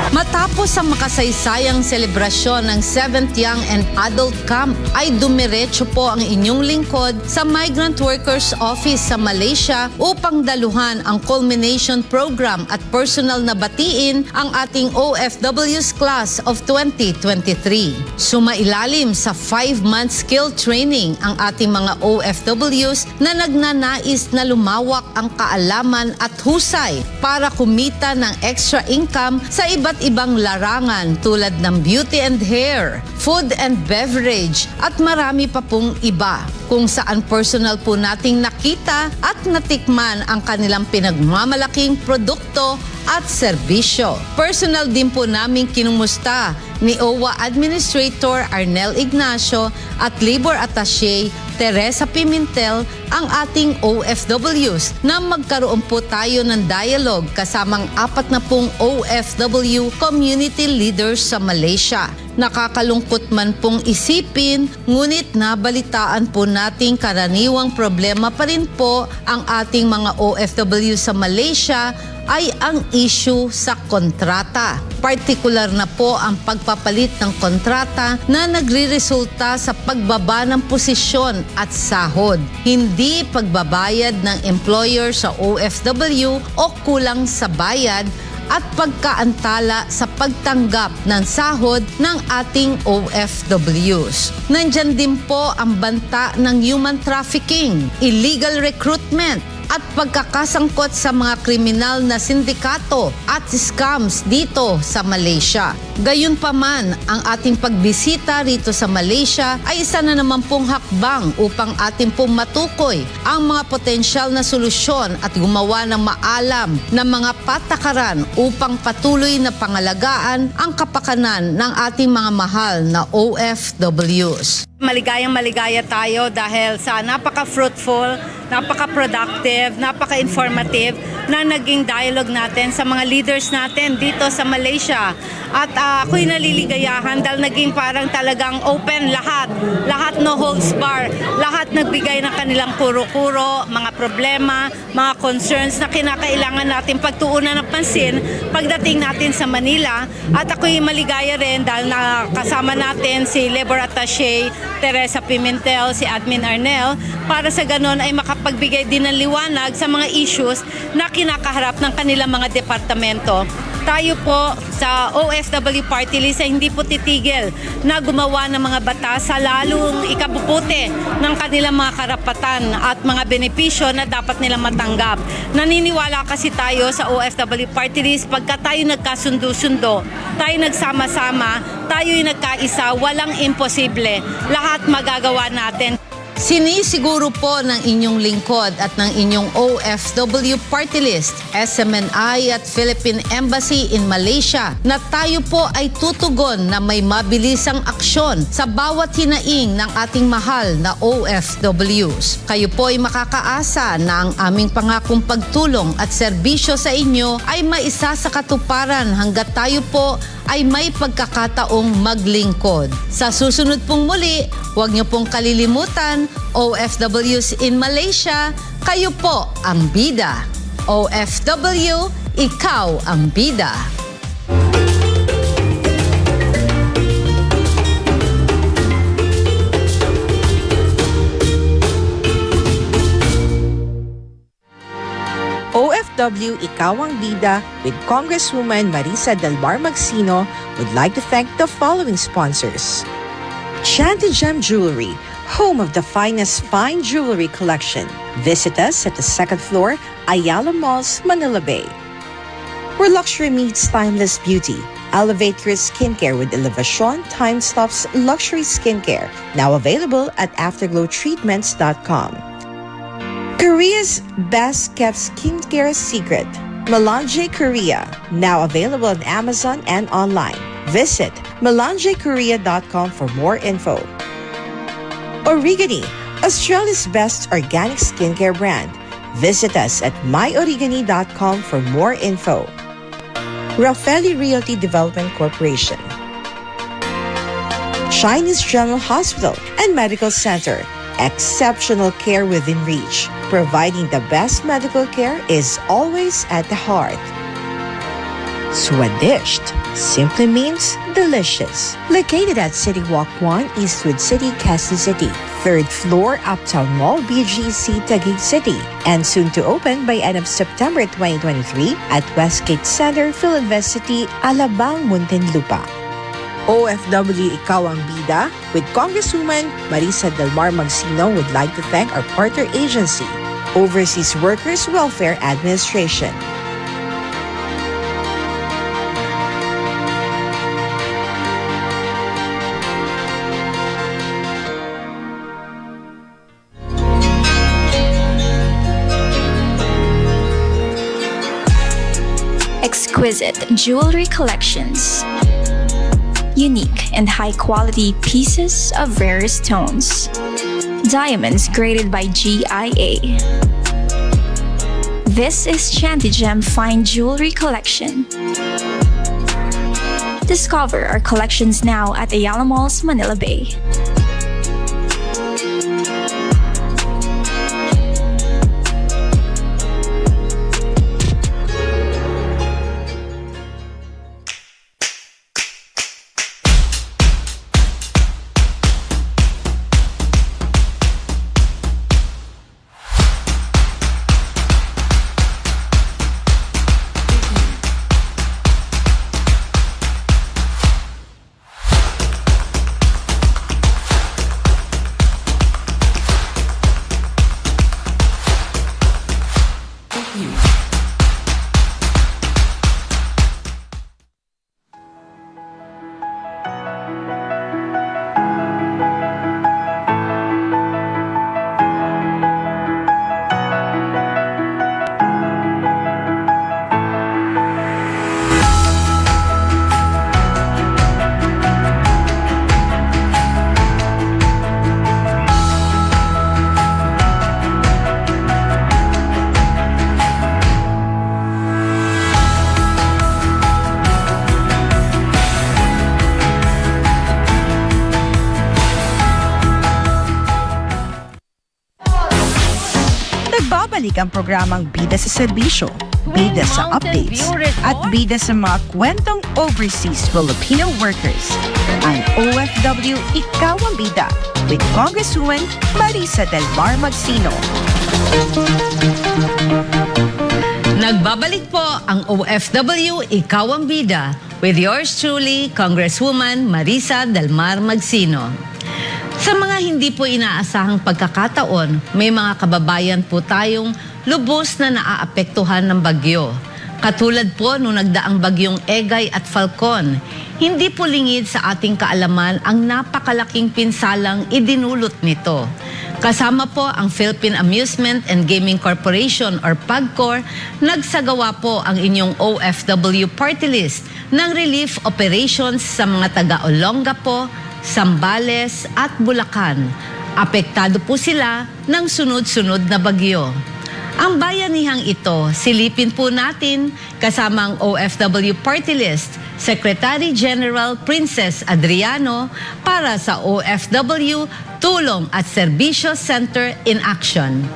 [SPEAKER 2] Matapos ang makasaysayang selebrasyon ng 7th Young and Adult Camp, ay dumiretso po ang inyong lingkod sa Migrant Workers Office sa Malaysia upang daluhan ang culmination program at personal na batiin ang ating OFWs Class of 2023. Sumailalim sa 5-month skill training ang ating mga OFWs na nagnanais na lumawak ang kaalaman at husay para kumita ng extra income sa iba't ibang larangan tulad ng beauty and hair, food and beverage at marami pa pong iba kung saan personal po nating nakita at natikman ang kanilang pinagmamalaking produkto at serbisyo. Personal din po namin kinumusta ni OWA Administrator Arnel Ignacio at Labor Attaché Teresa Pimentel ang ating OFWs na magkaroon po tayo ng dialogue kasamang 40 OFW community leaders sa Malaysia. Nakakalungkot man pong isipin, ngunit nabalitaan po nating karaniwang problema pa rin po ang ating mga OFW sa Malaysia ay ang issue sa kontrata. Partikular na po ang pagpapalit ng kontrata na nagriresulta sa pagbaba ng posisyon at sahod. Hindi pagbabayad ng employer sa OFW o kulang sa bayad at pagkaantala sa pagtanggap ng sahod ng ating OFWs. Nandyan din po ang banta ng human trafficking, illegal recruitment, at pagkakasangkot sa mga kriminal na sindikato at scams dito sa Malaysia. Gayunpaman, ang ating pagbisita rito sa Malaysia ay isa na naman pong hakbang upang ating pong matukoy ang mga potensyal na solusyon at gumawa ng maalam na mga patakaran upang patuloy na pangalagaan ang kapakanan ng ating mga mahal na OFWs.
[SPEAKER 12] Maligayang-maligaya tayo dahil sa napaka-fruitful, napaka-productive, napaka-informative na naging dialogue natin sa mga leaders natin dito sa Malaysia. At ako'y naliligayahan dahil naging parang talagang open lahat. Lahat no holds bar. Lahat nagbigay ng kanilang kuro-kuro, mga problema, mga concerns na kinakailangan natin pagtuunan ng pansin pagdating natin sa Manila. At ako'y maligaya rin dahil nakasama natin si Labor Attaché Teresa Pimentel, si Admin Arnel, para sa ganon ay makapagbigay din ng liwanag sa mga issues na kinakaharap ng kanilang mga departamento. tayo po sa OFW Party List ay hindi po titigil na gumawa ng mga batas sa lalong ikabubuti ng kanilang mga karapatan at mga benepisyo na dapat nilang matanggap. Naniniwala kasi tayo sa OFW Party List pagka tayo nagkasundo-sundo, tayo nagsama-sama, tayo'y nagkaisa, walang imposible. Lahat magagawa natin.
[SPEAKER 2] Sinisiguro po ng inyong lingkod at ng inyong OFW Party List, SMNI at Philippine Embassy in Malaysia na tayo po ay tutugon na may mabilisang aksyon sa bawat hinaing ng ating mahal na OFWs. Kayo po ay makakaasa na ang aming pangakong pagtulong at serbisyo sa inyo ay maisa sa katuparan hanggat tayo po ay may pagkakataong maglingkod. Sa susunod pong muli, huwag niyo pong kalilimutan, OFWs in Malaysia, kayo po ang bida. OFW, ikaw ang bida.
[SPEAKER 1] OFW Ikaw ang Bida with Congresswoman Marisa Del Mar Magsino would like to thank the following sponsors. Shanty Gem Jewelry, home of the finest fine jewelry collection. Visit us at the second floor, Ayala Malls, Manila Bay. Where luxury meets timeless beauty. Elevate your skincare with Elevation Time Stops Luxury Skincare, now available at afterglowtreatments.com. Korea's best kept skincare secret, Melange Korea, now available on Amazon and online. Visit melangekorea.com for more info. Origani, Australia's best organic skincare brand. Visit us at myorigani.com for more info. Raffaelli Realty Development Corporation. Chinese General Hospital and Medical Center. Exceptional care within reach. Providing the best medical care is always at the heart. Swadished simply means delicious. Located at City Walk 1, Eastwood City, Quezon City. 3rd floor, Uptown Mall, BGC, Taguig City. And soon to open by end of September 2023 at Westgate Center, Philinvest City, Alabang, Muntinlupa. OFW Ikaw ang Bida with Congresswoman Marisa Del Mar Magsino would like to thank our partner agency, Overseas Workers Welfare Administration.
[SPEAKER 13] Exquisite jewelry collections. Unique and high-quality pieces of rare stones. Diamonds graded by GIA. This is Shanty Gem Fine Jewelry Collection. Discover our collections now at Ayala Malls, Manila Bay.
[SPEAKER 1] Nagbabalik ang programang Bida sa Serbisyo, Bida sa Updates, at Bida sa mga kwentong overseas Filipino workers. Ang OFW Ikaw ang Bida with Congresswoman Marisa Del Mar Magsino.
[SPEAKER 2] Nagbabalik po ang OFW Ikaw ang Bida with yours truly, Congresswoman Marisa Delmar Magsino. Sa mga hindi po inaasahang pagkakataon, may mga kababayan po tayong lubos na naaapektuhan ng bagyo. Katulad po nung nagdaang bagyong Egay at Falcon, hindi po lingid sa ating kaalaman ang napakalaking pinsalang idinulot nito. Kasama po ang Philippine Amusement and Gaming Corporation or PAGCOR, nagsagawa po ang inyong OFW party list ng relief operations sa mga taga-Olongapo, Zambales at Bulacan. Apektado po sila ng sunod-sunod na bagyo. Ang bayanihang ito, silipin po natin kasama ang OFW party list, Secretary General Princess Adriano para sa OFW Tulong at Serbisyo Center in Action.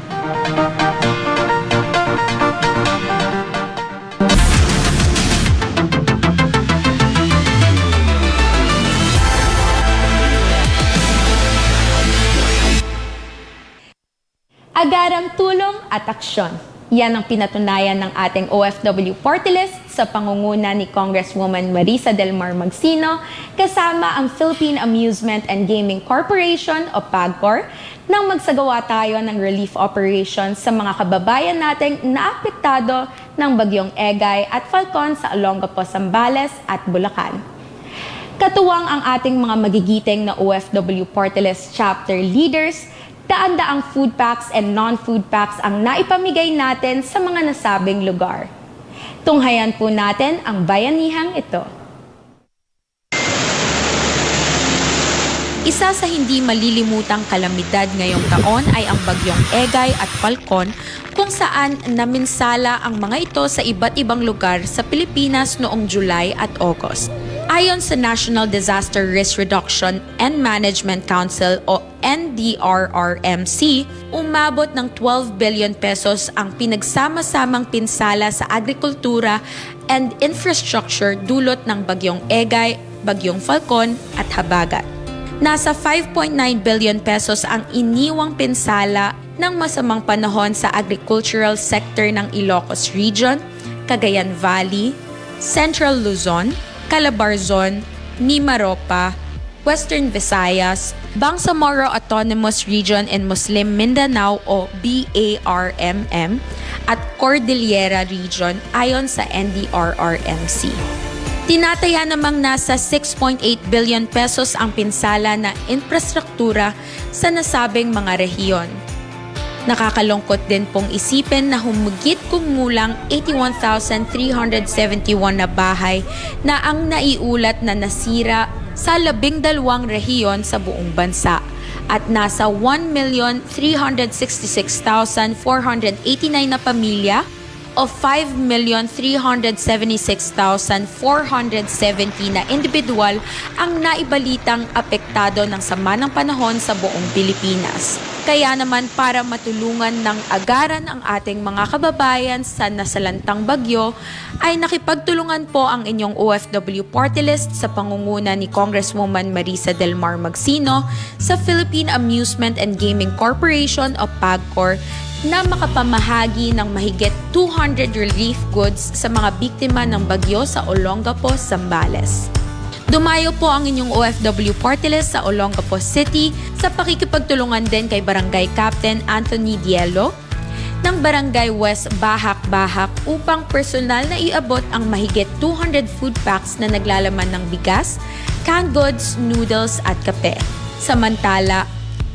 [SPEAKER 14] Agarang tulong at aksyon. Yan ang pinatunayan ng ating OFW party list sa pangunguna ni Congresswoman Marisa Delmar Magsino kasama ang Philippine Amusement and Gaming Corporation o PAGCOR nang magsagawa tayo ng relief operations sa mga kababayan nating naapektado ng bagyong Egay at Falcon sa Olongapo, Zambales at Bulacan. Katuwang ang ating mga magigiting na OFW party list chapter leaders, daan-daang food packs and non-food packs ang naipamigay natin sa mga nasabing lugar. Tunghayan po natin ang bayanihang ito.
[SPEAKER 15] Isa sa hindi malilimutang kalamidad ngayong taon ay ang bagyong Egay at Falcon kung saan naminsala ang mga ito sa iba't ibang lugar sa Pilipinas noong July at August. Ayon sa National Disaster Risk Reduction and Management Council o NDRRMC, umabot ng 12 billion pesos ang pinagsama-samang pinsala sa agrikultura and infrastructure dulot ng bagyong Egay, bagyong Falcon at Habagat. Nasa 5.9 billion pesos ang iniwang pinsala ng masamang panahon sa agricultural sector ng Ilocos Region, Cagayan Valley, Central Luzon, Calabarzon, Mimaropa, Western Visayas, Bangsamoro Autonomous Region in Muslim Mindanao o BARMM at Cordillera Region ayon sa NDRRMC. Tinataya namang nasa 6.8 billion pesos ang pinsala na infrastruktura sa nasabing mga rehiyon. Nakakalungkot din pong isipin na humigit kumulang 81,371 na bahay na ang naiulat na nasira sa 12 rehiyon sa buong bansa at nasa 1,366,489 na pamilya o 5,376,470 na individual ang naibalitang apektado ng sama ng panahon sa buong Pilipinas. Kaya naman para matulungan ng agaran ang ating mga kababayan sa nasalantang bagyo, ay nakipagtulungan po ang inyong OFW party list sa pangunguna ni Congresswoman Marisa Delmar Magsino sa Philippine Amusement and Gaming Corporation o PAGCOR na makapamahagi ng mahigit 200 relief goods sa mga biktima ng bagyo sa Olongapo, Zambales. Dumayo po ang inyong OFW party list sa Olongapo City sa pakikipagtulungan din kay Barangay Captain Anthony Dielo ng Barangay West Bahak-Bahak upang personal na iabot ang mahigit 200 food packs na naglalaman ng bigas, canned goods, noodles at kape. Samantala,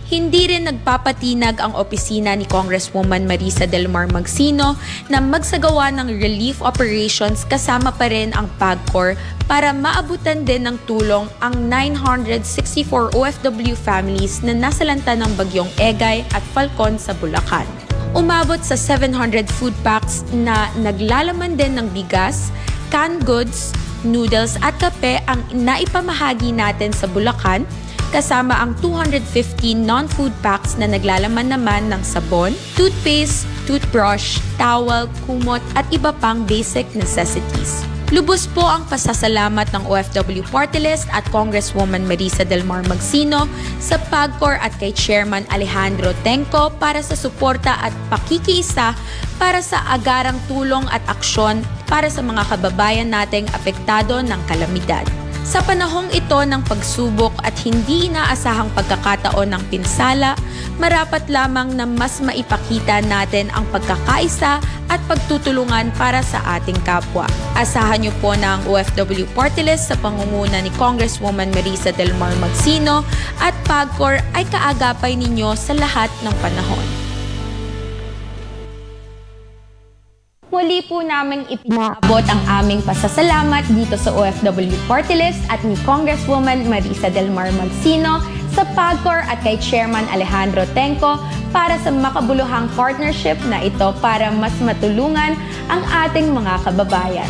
[SPEAKER 15] hindi rin nagpapatinag ang opisina ni Congresswoman Marisa Delmar Magsino na magsagawa ng relief operations kasama pa rin ang PAGCOR para maabutan din ng tulong ang 964 OFW families na nasalanta ng bagyong Egay at Falcon sa Bulacan. Umabot sa 700 food packs na naglalaman din ng bigas, canned goods, noodles at kape ang naipamahagi natin sa Bulacan, kasama ang 215 non-food packs na naglalaman naman ng sabon, toothpaste, toothbrush, towel, kumot at iba pang basic necessities. Lubos po ang pasasalamat ng OFW Party List at Congresswoman Marisa Del Mar Magsino sa PAGCOR at kay Chairman Alejandro Tenco para sa suporta at pakikiisa para sa agarang tulong at aksyon para sa mga kababayan nating apektado ng kalamidad. Sa panahong ito ng pagsubok at hindi inaasahang pagkakataon ng pinsala, marapat lamang na mas maipakita natin ang pagkakaisa at pagtutulungan para sa ating kapwa. Asahan niyo po na ang OFW Party List sa pangunguna ni Congresswoman Marisa Del Mar Magsino at PAGCOR ay kaagapay ninyo sa lahat ng panahon.
[SPEAKER 14] Muli po naming ipinaabot ang aming pasasalamat dito sa OFW Party List at ni Congresswoman Marisa Del Mar Magsino sa PAGCOR at kay Chairman Alejandro Tenco para sa makabuluhang partnership na ito para mas matulungan ang ating mga kababayan.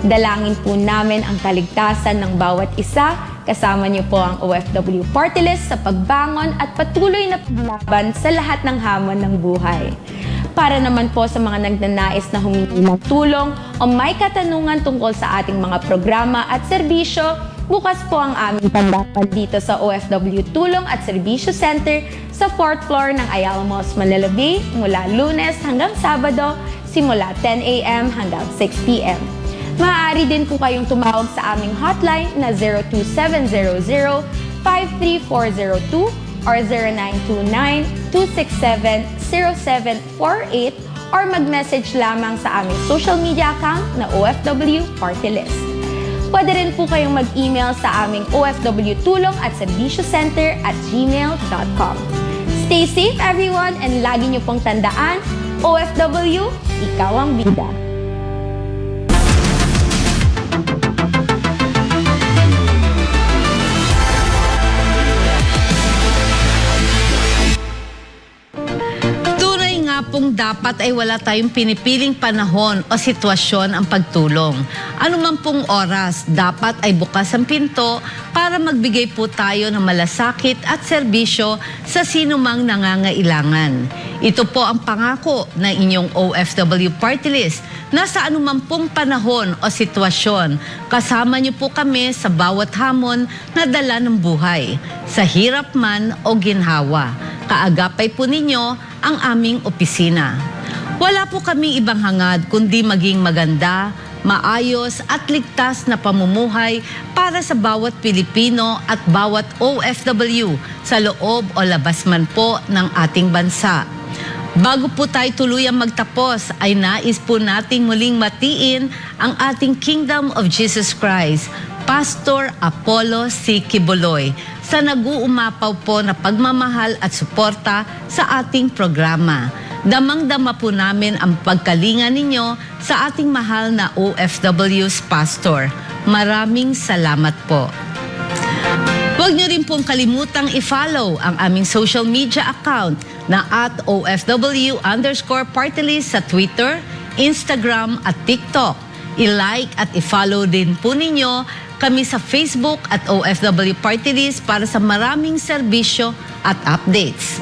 [SPEAKER 14] Dalangin po namin ang kaligtasan ng bawat isa, kasama niyo po ang OFW Party List sa pagbangon at patuloy na paglaban sa lahat ng hamon ng buhay. Para naman po sa mga nagnanais na humingi ng tulong o may katanungan tungkol sa ating mga programa at serbisyo, bukas po ang aming tanggapan dito sa OFW Tulong at Serbisyo Center sa 4th floor ng Ayala Malls, Manila Bay mula Lunes hanggang Sabado simula 10 a.m. hanggang 6 p.m. Maaari din po kayong tumawag sa aming hotline na 02700-53402 or 0929-267-0748 or mag-message lamang sa aming social media account na OFW Party List. Pwede rin po kayong mag-email sa aming ofwtulong@serbisyocenter@gmail.com. Stay safe everyone and lagi niyo pong tandaan, OFW, ikaw ang bida.
[SPEAKER 2] Pong dapat ay wala tayong pinipiling panahon o sitwasyon ang pagtulong. Ano man pong oras, dapat ay bukas ang pinto para magbigay po tayo ng malasakit at serbisyo sa sinumang nangangailangan. Ito po ang pangako ng inyong OFW Party List na sa anuman pong panahon o sitwasyon, kasama niyo po kami sa bawat hamon na dala ng buhay, sa hirap man o ginhawa. Kaagapay po ninyo ang aming opisina. Wala po kaming ibang hangad kundi maging maganda, maayos at ligtas na pamumuhay para sa bawat Pilipino at bawat OFW sa loob o labas man po ng ating bansa. Bago po tayo tuluyang magtapos, ay nais po nating muling matiin ang ating Kingdom of Jesus Christ, Pastor Apollo C. Quiboloy, sa nag-uumapaw po na pagmamahal at suporta sa ating programa. Damang-dama po namin ang pagkalinga ninyo sa ating mahal na OFW's Pastor. Maraming salamat po. Huwag niyo rin pong kalimutang i-follow ang aming social media account na @OFW_partylist sa Twitter, Instagram at TikTok. I-like at i-follow din po ninyo kami sa Facebook at OFW Party List para sa maraming serbisyo at updates.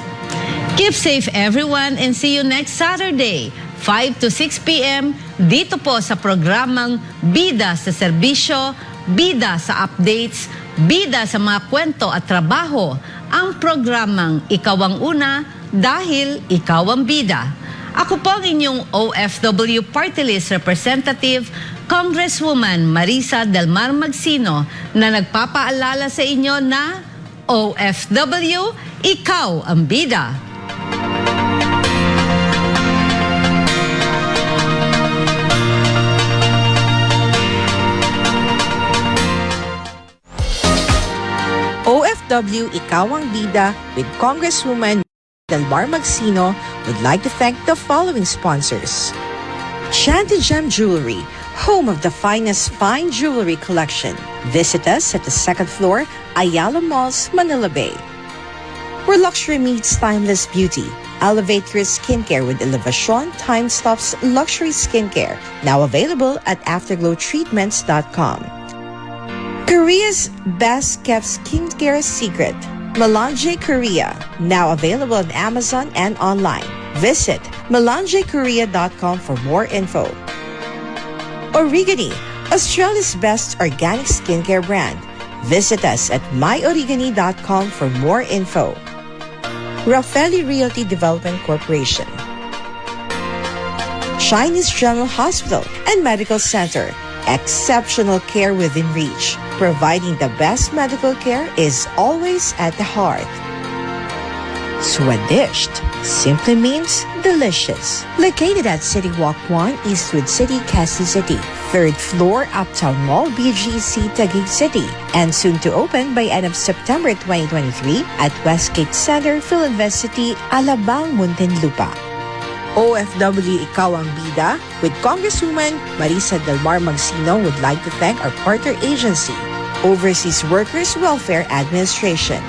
[SPEAKER 2] Keep safe everyone and see you next Saturday, 5 to 6 p.m. dito po sa programang Bida sa Serbisyo, Bida sa Updates, Bida sa mga kwento at trabaho, ang programang Ikaw ang Una dahil Ikaw ang Bida. Ako po ang inyong OFW Party List Representative, Congresswoman Marisa Del Mar Magsino, na nagpapaalala sa inyo na OFW, ikaw ang bida.
[SPEAKER 1] OFW, ikaw ang bida with Congresswoman Del Mar Magsino would like to thank the following sponsors. Shanty Gem Jewelry, home of the finest fine jewelry collection. Visit us at the 2nd floor, Ayala Malls, Manila Bay. Where luxury meets timeless beauty. Elevate your skincare with Elevation Time Stops Luxury Skincare, now available at afterglowtreatments.com. Korea's best kept skincare secret, Melange Korea, now available on Amazon and online. Visit melangekorea.com for more info. Origami, Australia's best organic skincare brand. Visit us at myorigani.com for more info. Raffelli Realty Development Corporation. Chinese General Hospital and Medical Center. Exceptional care within reach. Providing the best medical care is always at the heart. Swadished simply means delicious. Located at City Walk 1, Eastwood City, Quezon City. 3rd floor, Uptown Mall, BGC, Taguig City. And soon to open by end of September 2023 at Westgate Center, Philinvest City, Alabang, Muntinlupa. OFW Ikaw ang Bida with Congresswoman Marisa Del Mar Magsino would like to thank our partner agency, Overseas Workers Welfare Administration.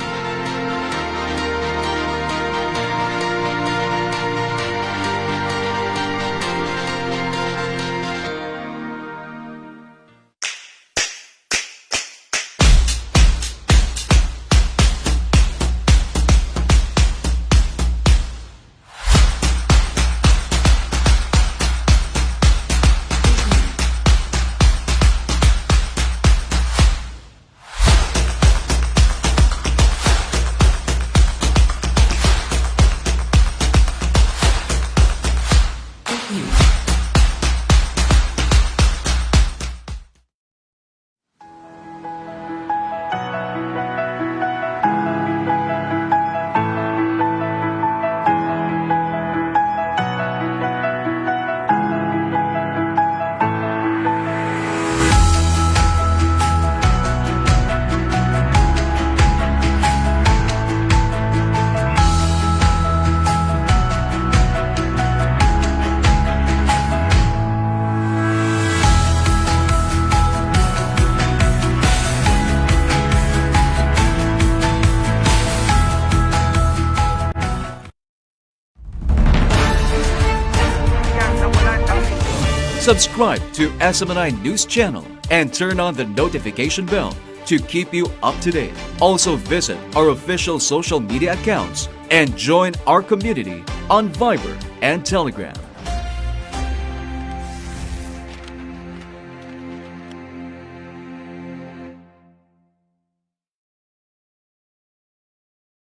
[SPEAKER 16] Subscribe to SMNI News Channel and turn on the notification bell to keep you up to date. Also visit our official social media accounts and join our community on Viber and Telegram.